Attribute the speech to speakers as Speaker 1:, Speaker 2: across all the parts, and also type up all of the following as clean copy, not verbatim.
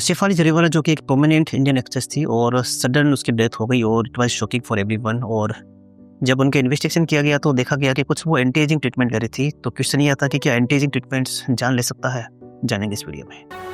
Speaker 1: शेफाली जरीवाला जो कि एक प्रोमिनेंट इंडियन एक्ट्रेस थी और सडन उसकी डेथ हो गई और it was shocking for everyone. और जब उनके इन्वेस्टिगेशन किया गया तो देखा गया कि कुछ वो एंटी एजिंग ट्रीटमेंट ले रही थी। तो क्वेश्चन ये आता कि क्या एंटी एजिंग ट्रीटमेंट्स जान ले सकता है? जानेंगे इस वीडियो में।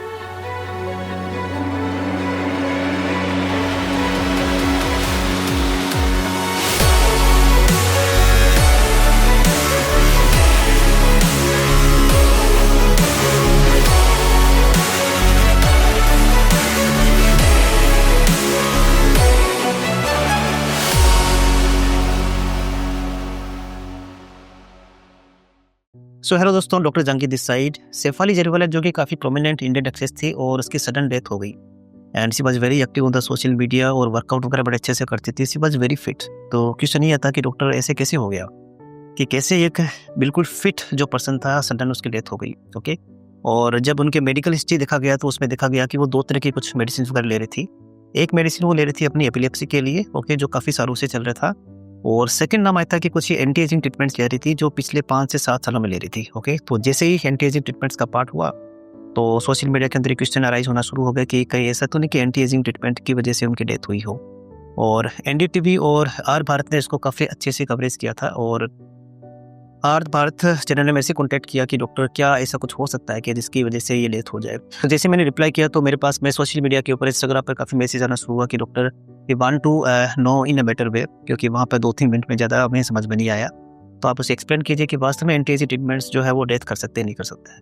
Speaker 1: सो हेलो दोस्तों, doctor Jahangir this side. Shefali Jariwala जो कि काफ़ी प्रोमिनेंट इंडियन एक्ट्रेस थी और उसकी सडन डेथ हो गई। And she was very active on the social media और वर्कआउट वगैरह बड़े अच्छे से करती थी। She was very fit. तो क्वेश्चन ये आता कि डॉक्टर ऐसे कैसे हो गया कि कैसे एक बिल्कुल फिट जो पर्सन था सडन उसकी डेथ हो गई। ओके, और जब उनके मेडिकल हिस्ट्री देखा गया तो उसमें देखा गया कि वो दो तरह की कुछ मेडिसिन वगैरह ले रही थी। एक मेडिसिन वो ले रही थी अपनी एपिलेप्सी के लिए, ओके, जो काफ़ी सालों से चल रहा था। और सेकंड नाम आया था कि कुछ ये एंटी एजिंग ट्रीटमेंट्स ले रही थी जो पिछले 5 से 7 सालों में ले रही थी। ओके, तो जैसे ही एंटी एजिंग ट्रीटमेंट्स का पार्ट हुआ तो सोशल मीडिया के अंदर क्वेश्चन अराइज होना शुरू हो गया कि कहीं ऐसा तो नहीं कि एंटी एजिंग ट्रीटमेंट की वजह से उनकी डेथ हुई हो। और एनडीटीवी और आर भारत ने इसको काफ़ी अच्छे से कवरेज किया था और आर भारत चैनल ने मेरे से कॉन्टैक्ट किया कि डॉक्टर क्या ऐसा कुछ हो सकता है कि जिसकी वजह से ये डेथ हो जाए। तो जैसे मैंने रिप्लाई किया तो मेरे पास मैं सोशल मीडिया के ऊपर इंस्टाग्राम पर काफ़ी मैसेज आना शुरू हुआ कि doctor we want to know in a better way, क्योंकि वहाँ पर 2-3 मिनट में ज़्यादा हमें समझ में नहीं आया। तो आप उसे एक्सप्लेन कीजिए कि वास्तव में एंटी एजिंग ट्रीटमेंट्स जो है वो डेथ कर सकते हैं नहीं कर सकते हैं।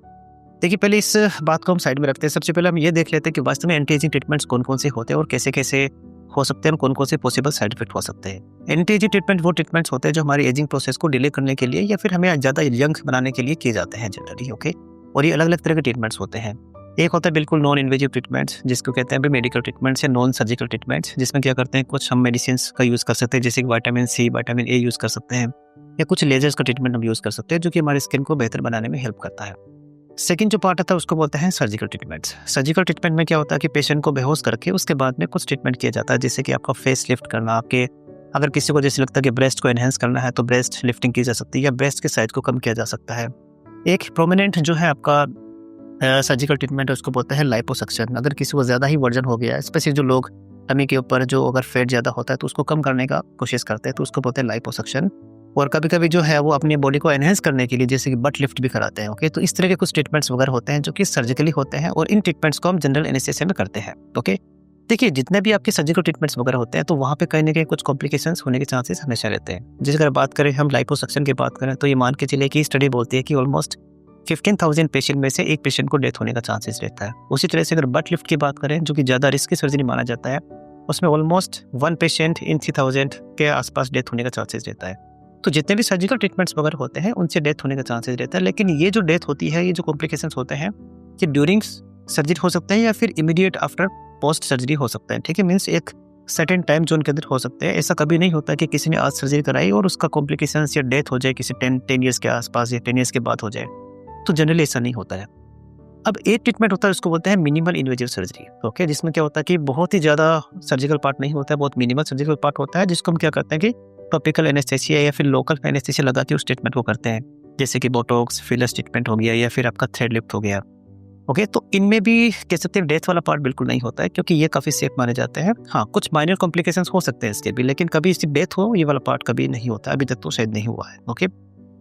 Speaker 1: देखिए, पहले इस बात को हम साइड में रखते हैं। सबसे पहले हम ये देख लेते हैं कि वास्तव में एंटी एजिंग ट्रीटमेंट्स कौन कौन से होते हैं और कैसे कैसे हो सकते हैं और कौन कौन से पॉसिबल साइड इफेक्ट हो सकते हैं। एंटी एजिंग ट्रीटमेंट वो ट्रीटमेंट्स होते हैं जो हमारी एजिंग प्रोसेस को डिले करने के लिए या फिर हमें ज़्यादा यंग बनाने के लिए किए जाते हैं जनरली। ओके, और ये अलग अलग तरह के ट्रीटमेंट्स होते हैं। एक होता है बिल्कुल नॉन इन्वेजिव ट्रीटमेंट्स जिसको कहते हैं मेडिकल ट्रीटमेंट्स या नॉन सर्जिकल ट्रीटमेंट्स, जिसमें क्या करते हैं कुछ हम मेडिसिन का यूज़ कर सकते हैं जैसे कि vitamin C, vitamin A use कर सकते हैं, या कुछ लेजर्स का ट्रीटमेंट हम यूज़ कर सकते हैं जो कि हमारी स्किन को बेहतर बनाने में हेल्प करता है। सेकंड जो पार्ट आता है उसको बोलते हैं सर्जिकल ट्रीटमेंट्स। सर्जिकल ट्रीटमेंट में क्या होता है कि पेशेंट को बेहोश करके उसके बाद में कुछ ट्रीटमेंट किया जाता है, जैसे कि आपका फेस लिफ्ट करना, आपके अगर किसी को जैसे लगता है कि ब्रेस्ट को एनहेंस करना है तो ब्रेस्ट लिफ्टिंग की जा सकती है या ब्रेस्ट के साइज को कम किया जा सकता है। एक प्रोमिनेंट जो है आपका सर्जिकल ट्रीटमेंट है उसको बोलते हैं लाइपोसक्शन। अगर किसी को ज़्यादा ही वर्जन हो गया है, स्पेशली जो लोग टमी के ऊपर जो अगर फैट ज़्यादा होता है तो उसको कम करने का कोशिश करते हैं तो उसको बोलते हैं लाइपोसक्शन। और कभी कभी जो है वो अपनी बॉडी को एनहेंस करने के लिए जैसे कि बट लिफ्ट भी कराते हैं। ओके, तो इस तरह के कुछ ट्रीटमेंट्स वगैरह होते हैं जो कि सर्जिकली होते हैं और इन ट्रीटमेंट्स को हम जनरल एनेस्थीसिया में करते हैं। ओके, देखिए जितने भी आपके सर्जिकल ट्रीटमेंट्स वगैरह होते हैं तो वहाँ पे कहीं ना कहीं कुछ कॉम्प्लिकेशंस होने के चांसेस हमेशा रहते हैं। जिस अगर बात करें हम लाइपोसक्शन की बात करें तो ये मान के चलिए कि स्टडी बोलती है कि ऑलमोस्ट 15,000 पेशेंट में से एक पेशेंट को डेथ होने का चांसेस रहता है। उसी तरह से अगर बट लिफ्ट की बात करें जो कि ज़्यादा रिस्की सर्जरी माना जाता है, उसमें ऑलमोस्ट 1 पेशेंट इन 3,000 के आसपास डेथ होने का चांसेस रहता है। तो जितने भी सर्जिकल ट्रीटमेंट्स वगैरह होते हैं उनसे डेथ होने का चांसेस रहता है। लेकिन ये जो डेथ होती है, ये जो कॉम्प्लिकेशंस होते हैं कि ड्यूरिंग सर्जरी हो सकते हैं या फिर इमीडिएट आफ्टर पोस्ट सर्जरी हो सकते हैं। ठीक है, मीन्स एक सर्टेन टाइम जोन के अंदर हो सकते हैं। ऐसा कभी नहीं होता कि किसी ने आज सर्जरी कराई और उसका कॉम्प्लिकेशंस या डेथ हो जाए किसी 10 ईयर्स के आसपास या 10 ईयर्स के बाद हो जाए, तो जनरली ऐसा नहीं होता है। अब एक ट्रीटमेंट होता है उसको बोलते हैं मिनिमल इन्वेजिव सर्जरी। ओके, जिसमें क्या होता है कि बहुत ही ज़्यादा सर्जिकल पार्ट नहीं होता है, बहुत मिनिमल सर्जिकल पार्ट होता है, जिसको हम क्या करते हैं कि टॉपिकल एनेस्थीसिया या फिर लोकल एनेस्थीसिया लगा के उस ट्रीटमेंट को करते हैं, जैसे कि बोटॉक्स, फिलर्स ट्रीटमेंट हो गया या फिर आपका थ्रेड लिफ्ट हो गया। ओके, तो इनमें भी कह सकते हैं डेथ वाला पार्ट बिल्कुल नहीं होता है क्योंकि ये काफ़ी सेफ माने जाते हैं। हाँ, कुछ माइनर कॉम्प्लिकेशंस हो सकते हैं इसके भी, लेकिन कभी इसकी डेथ हो ये वाला पार्ट कभी नहीं होता, अभी तक तो शायद नहीं हुआ है। ओके,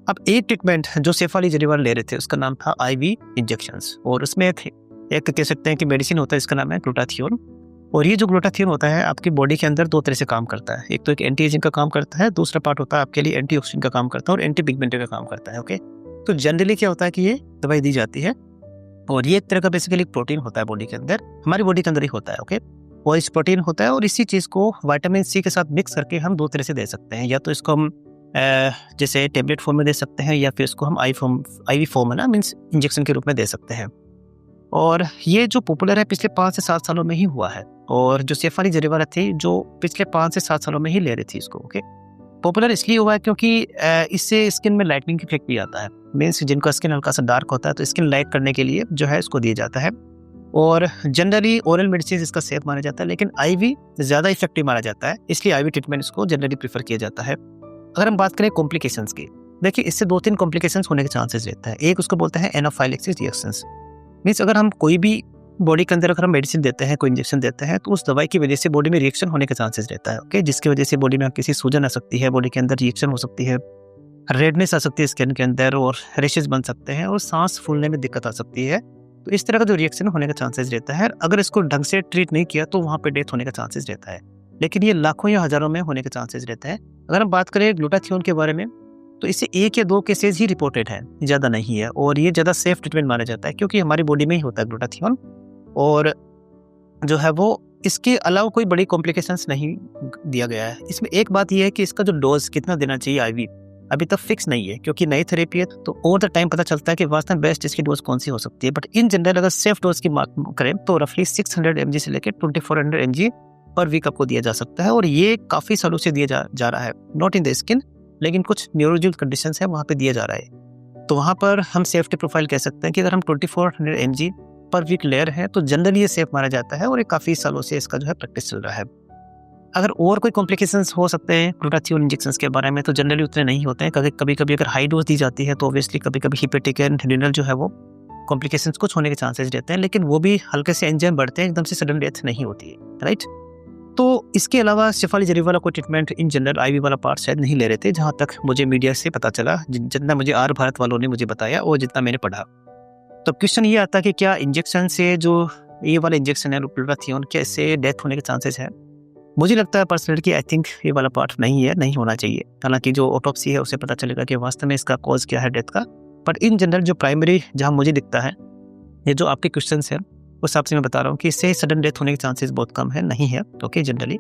Speaker 1: अब एक ट्रीटमेंट जो शेफाली जरीवाला ले रहे थे उसका नाम था आईवी इंजेक्शंस, और उसमें एक कह सकते हैं कि मेडिसिन होता है, इसका नाम है ग्लूटाथियोन। और ये जो ग्लूटाथियोन होता है आपकी बॉडी के अंदर 2 तरह से काम करता है। एक तो एक एंटी एजिंग का काम करता है, दूसरा पार्ट होता है आपके लिए एंटीऑक्सीडेंट का काम करता है और एंटी पिगमेंटेड का काम करता है। ओके, तो जनरली क्या होता है कि ये दवाई दी जाती है और ये एक तरह का बेसिकली प्रोटीन होता है बॉडी के अंदर, हमारी बॉडी के अंदर ही होता है। ओके, और इस प्रोटीन होता है और इसी चीज़ को विटामिन सी के साथ मिक्स करके हम 2 तरह से दे सकते हैं। या तो इसको हम जैसे टेबलेट फॉर्म में दे सकते हैं या फिर इसको हम आईवी फॉर्म है ना, मीन्स इंजेक्शन के रूप में दे सकते हैं। और ये जो पॉपुलर है पिछले 5 से 7 सालों में ही हुआ है, और जो शेफाली जरीवाला थी जो पिछले 5 से 7 सालों में ही ले रही थी इसको। ओके, पॉपुलर इसलिए हुआ है क्योंकि इससे स्किन में लाइटनिंग इफेक्ट भी आता है। मीन्स जिनका स्किन हल्का सा डार्क होता है तो स्किन लाइट करने के लिए जो है इसको दिया जाता है। और जनरली ओरल मेडिसिन इसका सेफ माना जाता है, लेकिन आईवी ज़्यादा इफेक्टिव माना जाता है, इसलिए आईवी ट्रीटमेंट इसको जनरली प्रीफर किया जाता है। अगर हम बात करें कॉम्प्लिकेशंस की, देखिए इससे 2-3 कॉम्प्लिकेशंस होने के चांसेस रहता है। एक उसको बोलते हैं एनाफाइलेक्सिस रिएक्शंस। मीन्स अगर हम कोई भी बॉडी के अंदर अगर हम मेडिसिन देते हैं, कोई इंजेक्शन देते हैं, तो उस दवाई की वजह से बॉडी में रिएक्शन होने का चांसेस रहता है, ओके, जिसकी वजह से बॉडी में किसी सूजन आ सकती है, बॉडी के अंदर रिएक्शन हो सकती है, रेडनेस आ सकती है स्किन के अंदर और रैशेस बन सकते हैं और सांस फूलने में दिक्कत आ सकती है। तो इस तरह का जो रिएक्शन होने का चांसेस रहता है, अगर इसको ढंग से ट्रीट नहीं किया तो वहाँ पे डेथ होने का चांसेस रहता है, लेकिन ये लाखों या हज़ारों में होने के चांसेस रहता है। अगर हम बात करें ग्लूटाथियोन के बारे में, तो इससे 1 या 2 केसेस ही रिपोर्टेड है, ज़्यादा नहीं है, और ये ज़्यादा सेफ ट्रीटमेंट माना जाता है क्योंकि हमारी बॉडी में ही होता है ग्लूटाथियोन, और जो है वो इसके अलावा कोई बड़ी कॉम्प्लिकेशंस नहीं दिया गया है। इसमें एक बात ये है कि इसका जो डोज कितना देना चाहिए आईवी, अभी तक फिक्स नहीं है क्योंकि नई थेरेपी है, तो ओवर द टाइम पता चलता है कि वास्तव में बेस्ट इसकी डोज कौन सी हो सकती है। बट इन जनरल अगर सेफ डोज की बात करें तो रफली 600 mg से लेकर 2400 mg पर वीक आपको दिया जा सकता है, और ये काफ़ी सालों से दिया जा रहा है, नॉट इन द स्किन, लेकिन कुछ न्यूरोलॉजिकल कंडीशंस है वहाँ पे दिया जा रहा है। तो वहाँ पर हम सेफ्टी प्रोफाइल कह सकते हैं कि अगर हम 2400 mg पर वीक ले रहे हैं तो जनरली ये सेफ माना जाता है, और ये काफ़ी सालों से इसका जो है प्रैक्टिस चल रहा है। अगर और कोई कॉम्प्लिकेशंस हो सकते हैं ग्लूटाथियोन इंजेक्शंस के बारे में, तो जनरली उतने नहीं होते हैं। कभी कभी अगर हाई डोज दी जाती है तो ऑब्वियसली कभी कभी हिपेटिक एंड रीनल जो है वो कॉम्प्लिकेशंस कुछ होने के चांसेस रहते हैं, लेकिन वो भी हल्के से एंजाइम बढ़ते हैं, एकदम से सडन डेथ नहीं होती है, राइट। तो इसके अलावा शेफाली वाला कोई ट्रीटमेंट इन जनरल आईवी वाला पार्ट शायद नहीं ले रहे थे, जहाँ तक मुझे मीडिया से पता चला, जितना मुझे आर भारत वालों ने मुझे बताया और जितना मैंने पढ़ा। तो क्वेश्चन ये आता है कि क्या इंजेक्शन से जो ये वाला इंजेक्शन है ग्लूटाथियोन, क्या इससे डेथ होने के चांसेस है? मुझे लगता है पर्सनली कि आई थिंक ये वाला पार्ट नहीं है, नहीं होना चाहिए। हालांकि जो ऑटोप्सी है उससे पता चलेगा कि वास्तव में इसका कॉज क्या है डेथ का, बट इन जनरल जो प्राइमरी जहाँ मुझे दिखता है, ये जो आपके क्वेश्चन है उस हिसाब से मैं बता रहा हूँ कि इससे सडन डेथ होने के चांसेस बहुत कम है, नहीं है, ओके, जनरली।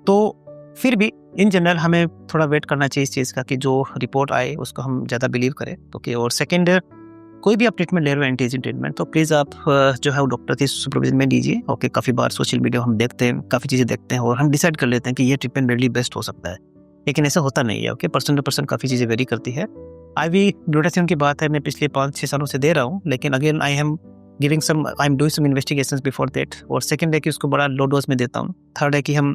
Speaker 1: तो फिर भी इन जनरल हमें थोड़ा वेट करना चाहिए इस चीज़ का कि जो रिपोर्ट आए उसको हम ज़्यादा बिलीव करें, ओके। और सेकेंड, कोई भी आप ट्रीटमेंट ले रहे हो, एंटी एजिंग ट्रीटमेंट, तो प्लीज़ आप जो है वो डॉक्टर की सुपरविजन में लीजिए, ओके। काफ़ी बार सोशल मीडिया हम देखते हैं, काफ़ी चीज़ें देखते हैं और हम डिसाइड कर लेते हैं कि ये ट्रीटमेंट मेरे लिए बेस्ट हो सकता है, लेकिन ऐसा होता नहीं है, ओके। पर्सन टू पर्सन काफ़ी चीज़ें वेरी करती है। आईवी ग्लूटाथियोन की बात है, मैं पिछले 5-6 सालों से दे रहा हूँ, लेकिन again I am doing some investigations before that. और सेकंड है कि उसको बड़ा लो डोज में देता हूँ। थर्ड है कि हम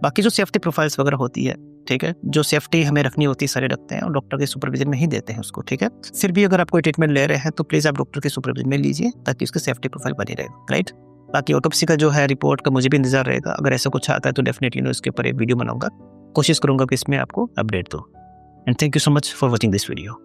Speaker 1: बाकी जो सेफ्टी प्रोफाइल्स वगैरह होती है, ठीक है, जो सेफ्टी हमें रखनी होती है सारे रखते हैं और डॉक्टर के सुपरविजन में ही देते हैं उसको, ठीक है। फिर भी अगर आप कोई ट्रीटमेंट ले रहे हैं तो प्लीज़ आप डॉक्टर के सुपरविजन में लीजिए ताकि उसकी सेफ्टी प्रोफाइल बनी रहे, राइट। बाकी ऑटोप्सी का जो है रिपोर्ट का मुझे भी इंतजार रहेगा, अगर ऐसा कुछ आता है तो डेफिनेटली मैं उसके ऊपर एक वीडियो बनाऊंगा, कोशिश करूंगा कि इसमें आपको अपडेट दूँ। And thank you so much for watching this video.